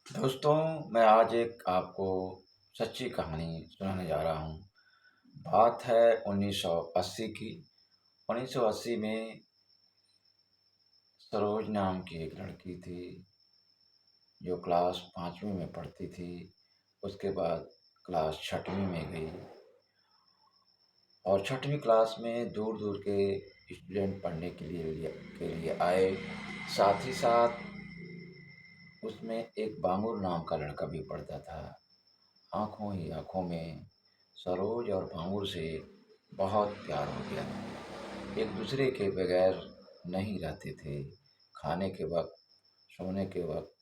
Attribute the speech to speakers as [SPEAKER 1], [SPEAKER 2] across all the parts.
[SPEAKER 1] दोस्तों, मैं आज एक आपको सच्ची कहानी सुनाने जा रहा हूँ। बात है 1980 की। 1980 में सरोज नाम की एक लड़की थी, जो क्लास 5वीं में पढ़ती थी। उसके बाद क्लास 6वीं में गई और 6वीं क्लास में दूर-दूर के स्टूडेंट पढ़ने के लिए आए। साथ ही साथ उसमें एक बांगुर नाम का लड़का भी पढ़ता था। आँखों ही आँखों में सरोज और भांगुर से बहुत प्यार हो गया। एक दूसरे के बगैर नहीं रहते थे। खाने के वक्त, सोने के वक्त,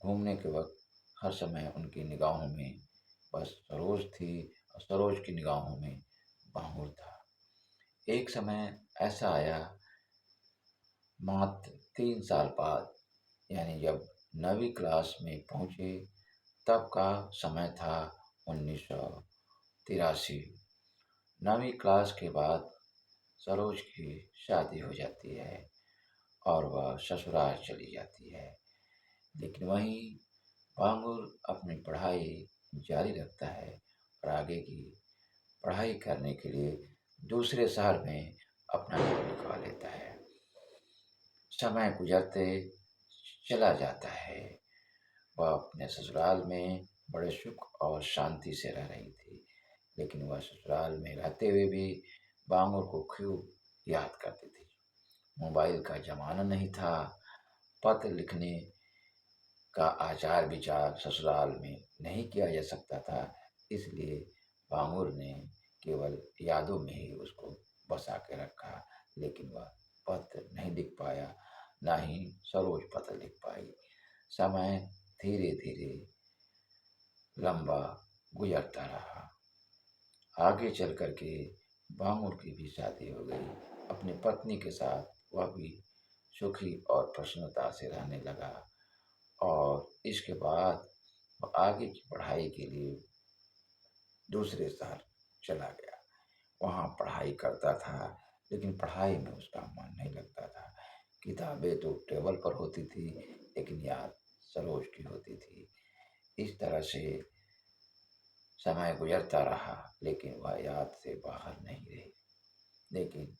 [SPEAKER 1] घूमने के वक्त हर समय उनकी निगाहों में बस सरोज थी और सरोज की निगाहों में भांगुर था। एक समय ऐसा आया, मात्र 3 साल बाद, यानी जब 9वीं क्लास में पहुँचे, तब का समय था 1983। 9वीं क्लास के बाद सरोज की शादी हो जाती है और वह ससुराल चली जाती है। लेकिन वहीं भांगुर अपनी पढ़ाई जारी रखता है और आगे की पढ़ाई करने के लिए दूसरे शहर में अपना नाम लिखवा लेता है। समय गुजरते चला जाता है। वह अपने ससुराल में बड़े सुख और शांति से रह रही थी, लेकिन वह ससुराल में रहते हुए भी बांगुर को खूब याद करती थी। मोबाइल का ज़माना नहीं था, पत्र लिखने का आचार विचार ससुराल में नहीं किया जा सकता था, इसलिए बांगुर ने केवल यादों में ही उसको बसा के रखा। लेकिन वह पत्र नहीं लिख पाया, ना ही सरोज पत्र लिख पाई। समय धीरे धीरे लंबा गुजरता रहा। आगे चल कर के बांगुर की भी शादी हो गई। अपनी पत्नी के साथ वह भी सुखी और प्रसन्नता से रहने लगा और इसके बाद वह आगे की पढ़ाई के लिए दूसरे शहर चला गया। वहाँ पढ़ाई करता था, लेकिन पढ़ाई में उसका मन नहीं लगता था। किताबें तो टेबल पर होती थी, लेकिन याद सरोज की होती थी। इस तरह से समय गुजरता रहा, लेकिन वह याद से बाहर नहीं रही। लेकिन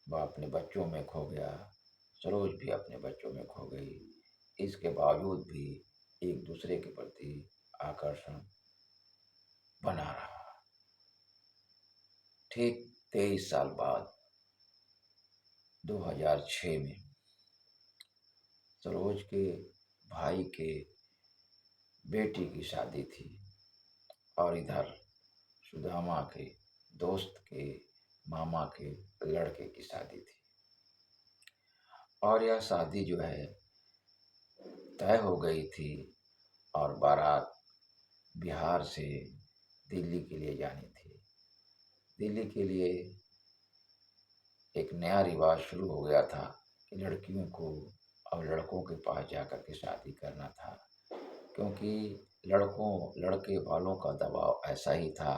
[SPEAKER 1] वह अपने बच्चों में खो गया, सरोज भी अपने बच्चों में खो गई। इसके बावजूद भी एक दूसरे के प्रति आकर्षण बना रहा। ठीक 23 साल बाद 2006 में सरोज के भाई के बेटी की शादी थी और इधर सुदामा के दोस्त के मामा के लड़के की शादी थी। और यह शादी जो है तय हो गई थी और बारात बिहार से दिल्ली के लिए जानी थी। दिल्ली के लिए एक नया रिवाज शुरू हो गया था कि लड़कियों को अब लड़कों के पास जाकर के शादी करना था, क्योंकि लड़के वालों का दबाव ऐसा ही था।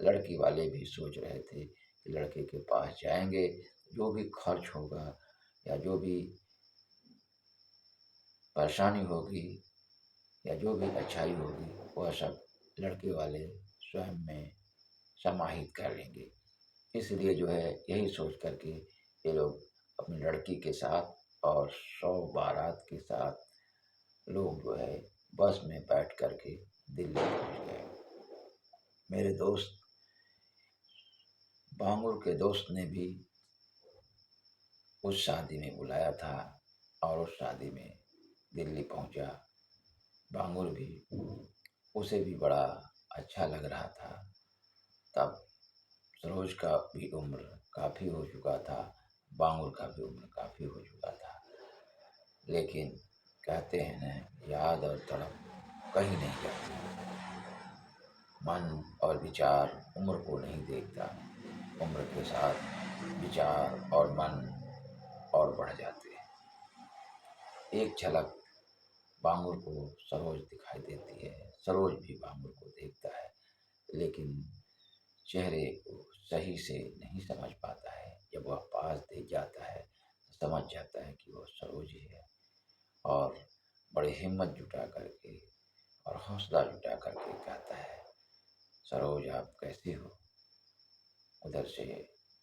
[SPEAKER 1] लड़की वाले भी सोच रहे थे कि लड़के के पास जाएंगे, जो भी खर्च होगा या जो भी परेशानी होगी या जो भी अच्छाई होगी, वह सब लड़के वाले स्वयं में समाहित कर लेंगे। इसलिए जो है यही सोच कर के ये लोग अपनी लड़की के साथ और 100 बारात के साथ लोग जो है बस में बैठ कर के दिल्ली पहुंच गए। मेरे दोस्त बांगुर के दोस्त ने भी उस शादी में बुलाया था और उस शादी में दिल्ली पहुंचा। बांगुर भी, उसे भी बड़ा अच्छा लग रहा था। तब सरोज का भी उम्र काफ़ी हो चुका था, बांगुर का भी उम्र काफ़ी हो चुका था। लेकिन कहते हैं न, याद और तड़प कहीं नहीं जाती। मन और विचार उम्र को नहीं देखता, उम्र के साथ विचार और मन और बढ़ जाते हैं। एक झलक बांगुर को सरोज दिखाई देती है, सरोज भी बांगुर को देखता है, लेकिन चेहरे को सही से नहीं समझ पाता है। जब वह पास देख जाता है तो समझ जाता है कि वह सरोज ही है और बड़ी हिम्मत जुटा करके और हौसला जुटा करके कहता है, सरोज आप कैसी हो? उधर से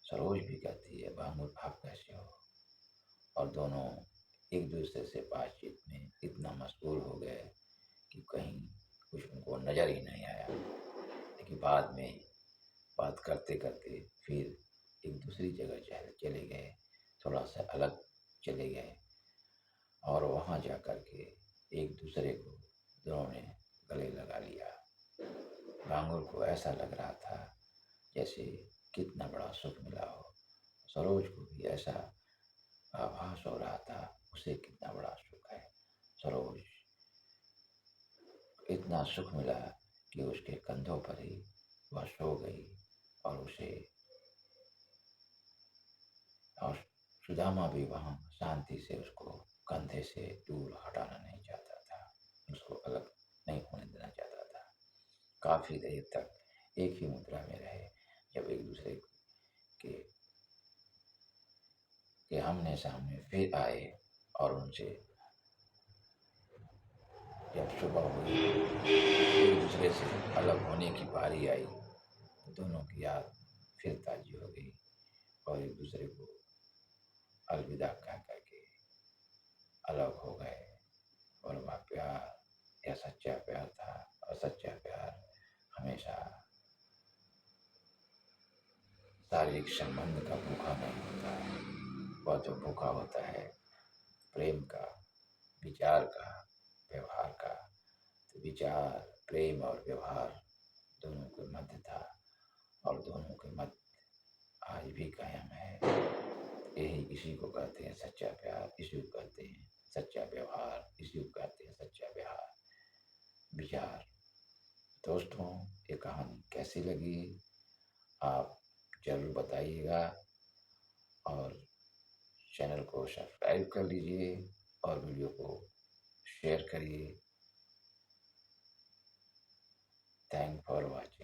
[SPEAKER 1] सरोज भी कहती है, भांगुर आप कैसे हो? और दोनों एक दूसरे से बातचीत में इतना मशगूल हो गए कि कहीं कुछ उनको नज़र ही नहीं आया। लेकिन बाद में बात करते करते फिर एक दूसरी जगह चले गए, थोड़ा सा अलग चले गए और वहाँ जा कर के एक दूसरे को दोनों ने गले लगा लिया। भांगुर को ऐसा लग रहा था जैसे कितना बड़ा सुख मिला हो। सरोज को भी ऐसा आभास हो रहा था उसे कितना बड़ा सुख है। सरोज इतना सुख मिला कि उसके कंधों पर ही वह सो गई और उसे और सुदामा भी वहाँ शांति से उसको कंधे से दूर हटाना नहीं चाहता था, उसको अलग नहीं होने देना चाहता था। काफी देर तक एक ही मुद्रा में रहे। जब एक दूसरे के आमने सामने फिर आए और उनसे जब सुबह हुई, एक दूसरे से अलग होने की बारी आई तो दोनों की याद फिर ताजी हो गई और एक दूसरे को अलविदा कह करके अलग हो गए। और वह प्यार, यह सच्चा प्यार था। और सच्चा प्यार हमेशा शारीरिक संबंध का भूखा नहीं होता है। वह तो भूखा होता है प्रेम का, विचार का, व्यवहार का। तो विचार, प्रेम और व्यवहार दोनों के मध्य था और दोनों के मध्य आज भी कायम है। यही इसी को कहते हैं सच्चा प्यार, इसी को कहते हैं सच्चा व्यवहार, इसी को कहते हैं सच्चा व्यवहार, विचार। दोस्तों, ये कहानी कैसी लगी आप जरूर बताइएगा और चैनल को सब्सक्राइब कर लीजिए और वीडियो को शेयर करिए। Thank for watching.